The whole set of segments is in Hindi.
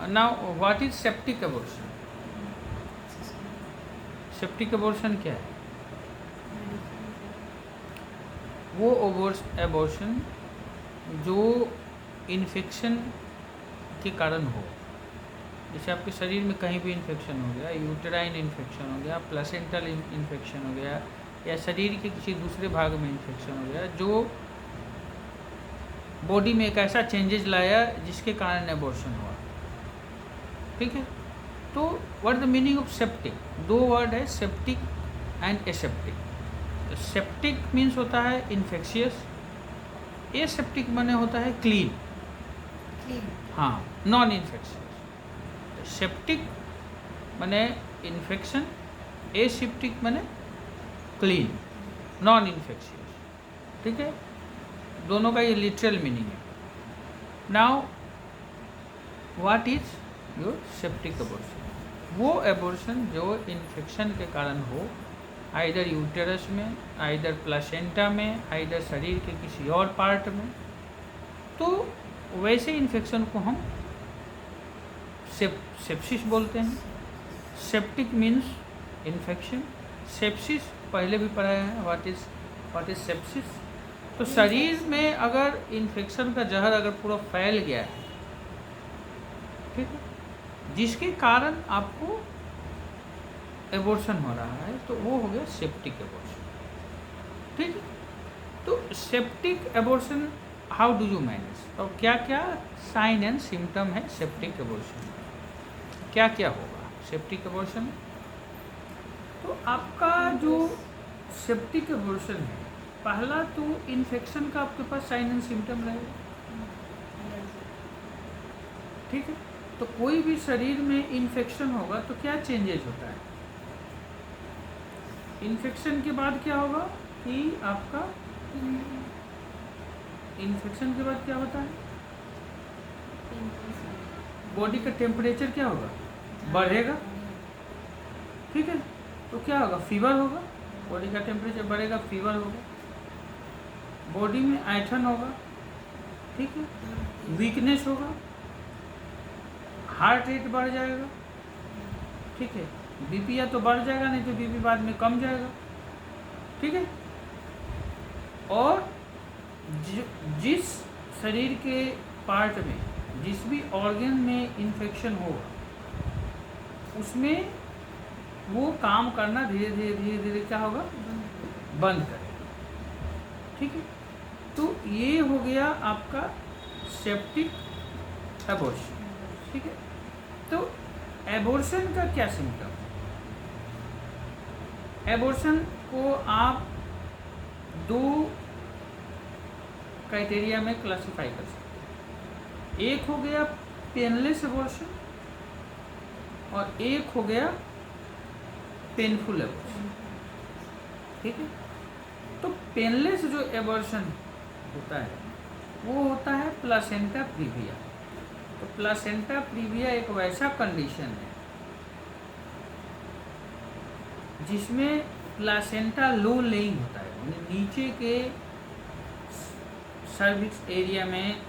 Now what is septic abortion? Septic abortion क्या है? वो एबॉर्शन जो इन्फेक्शन के कारण हो, जैसे आपके शरीर में कहीं भी इन्फेक्शन हो गया, यूटेराइन इन्फेक्शन हो गया, प्लेसेंटल इन्फेक्शन हो गया, या शरीर के किसी दूसरे भाग में इन्फेक्शन हो गया, जो बॉडी में एक ऐसा चेंजेस लाया जिसके कारण एबॉर्शन हुआ। ठीक है, तो what the meaning of septic? दो वर्ड है, septic and aseptic. Septic means होता है इन्फेक्शियस, एसेप्टिक माने होता है क्लीन। हाँ, नॉन इन्फेक्शियस। सेप्टिक माने इन्फेक्शन, एसेप्टिक माने क्लीन, नॉन इन्फेक्शियस। ठीक है, दोनों का ये लिटरल मीनिंग है। Now what is your septic abortion? वो एबॉर्शन जो इन्फेक्शन के कारण हो, आइदर यूटेरस में, आइदर प्लासेंटा में, आइदर शरीर के किसी और पार्ट में, तो वैसे इन्फेक्शन को हम सेप्सिस बोलते हैं। सेप्टिक मीन्स इन्फेक्शन, सेप्सिस पहले भी पढ़ाया है। What is sepsis? तो शरीर में अगर इन्फेक्शन का जहर अगर पूरा फैल गया है, ठीक है, जिसके कारण आपको एबॉर्शन हो रहा है, तो वो हो गया सेप्टिक एबॉर्शन। ठीक है, तो septic abortion how do you manage? और क्या क्या साइन एंड सिम्टम है सेप्टिक एबॉर्शन? क्या क्या होगा सेप्टिक एबॉर्शन? तो आपका जो सेप्टिक एबॉर्शन है, पहला तो इन्फेक्शन का आपके पास साइन एंड सिम्टम रहेगा। ठीक है, तो कोई भी शरीर में इन्फेक्शन होगा तो क्या चेंजेस होता है? इन्फेक्शन के बाद क्या होगा कि आपका इन्फेक्शन के बाद क्या होता है? बॉडी का टेम्परेचर क्या होगा? बढ़ेगा। ठीक है, तो क्या होगा? फीवर होगा। बॉडी का टेम्परेचर बढ़ेगा, फीवर होगा, बॉडी में ऐंठन होगा। ठीक है, वीकनेस होगा, हार्ट रेट बढ़ जाएगा। ठीक है, बीपी या तो बढ़ जाएगा, नहीं तो बीपी बाद में कम जाएगा। ठीक है, और जिस शरीर के पार्ट में, जिस भी ऑर्गन में इन्फेक्शन होगा, उसमें वो काम करना धीरे धीरे धीरे धीरे क्या होगा? बंद करेगा। ठीक है, तो ये हो गया आपका सेप्टिक एबॉर्शन। ठीक है, तो एबॉर्शन का क्या सिम्टम? एबॉर्शन को आप दो क्राइटेरिया में क्लासिफाई कर सकते हैं। एक हो गया पेनलेस एबॉर्शन और एक हो गया पेनफुल एबॉर्शन। ठीक है, तो पेनलेस जो एबॉर्शन होता है वो होता है प्लासेंटा प्रीविया। तो प्लासेंटा प्रीविया एक वैसा कंडीशन है जिसमें प्लासेंटा लो लेइंग होता है, यानी नीचे के सर्विक्स एरिया में,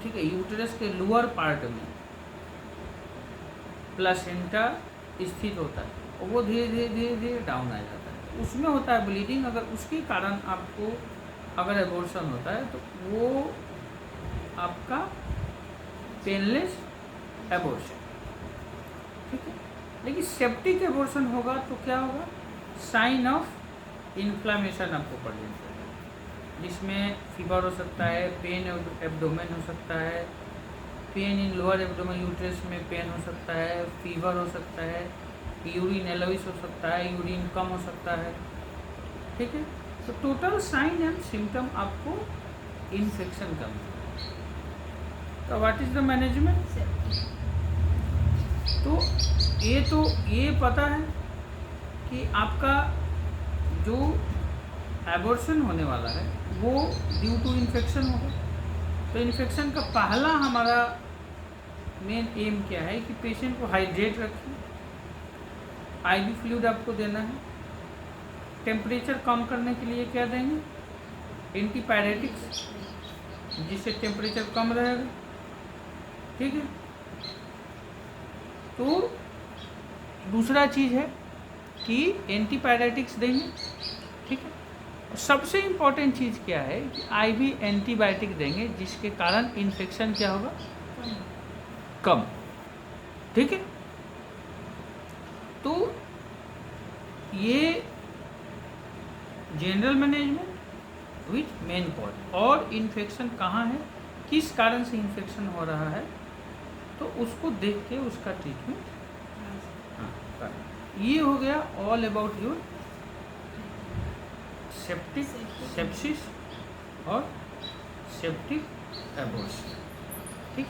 ठीक है, यूटेरस के लोअर पार्ट में प्लासेंटा स्थित होता है और वो धीरे धीरे धीरे धीरे डाउन आ जाता है। उसमें होता है ब्लीडिंग। अगर उसके कारण आपको अगर एबॉर्शन होता है तो वो आपका पेनलेस एबॉर्शन। ठीक है, लेकिन सेप्टिक एबॉर्शन होगा तो क्या होगा? साइन ऑफ इन्फ्लामेशन आपको प्रेजेंट करेगा, जिसमें फीवर हो सकता है, पेन एब्डोमेन हो सकता है, pain in lower abdomen, uterus में पेन हो सकता है, फीवर हो सकता है, यूरिन एलोइस हो सकता है, यूरिन कम हो सकता है। ठीक है, तो टोटल साइन एंड सिम्टम आपको इन्फेक्शन का मिलेगा। तो व्हाट इज द मैनेजमेंट? तो ये पता है कि आपका जो एबॉर्शन होने वाला है वो ड्यू टू इन्फेक्शन होगा। तो इन्फेक्शन का पहला हमारा मेन एम क्या है कि पेशेंट को हाइड्रेट रखें, आईवी फ्लूइड आपको देना है, टेम्परेचर कम करने के लिए क्या देंगे? एंटीपायरेटिक्स, जिससे टेम्परेचर कम रहेगा। ठीक है। तो दूसरा चीज़ है कि एंटीबायोटिक्स देंगे, ठीक है। और सबसे इम्पोर्टेंट चीज़ क्या है कि आईवी एंटीबायोटिक देंगे जिसके कारण इन्फेक्शन क्या होगा, कम, ठीक है। तो ये general management with main cause, और इन्फेक्शन कहाँ है, किस कारण से इन्फेक्शन हो रहा है, तो उसको देख के उसका ट्रीटमेंट ये हो गया all about your septic sepsis और सेप्टिक एबॉर्शन, ठीक।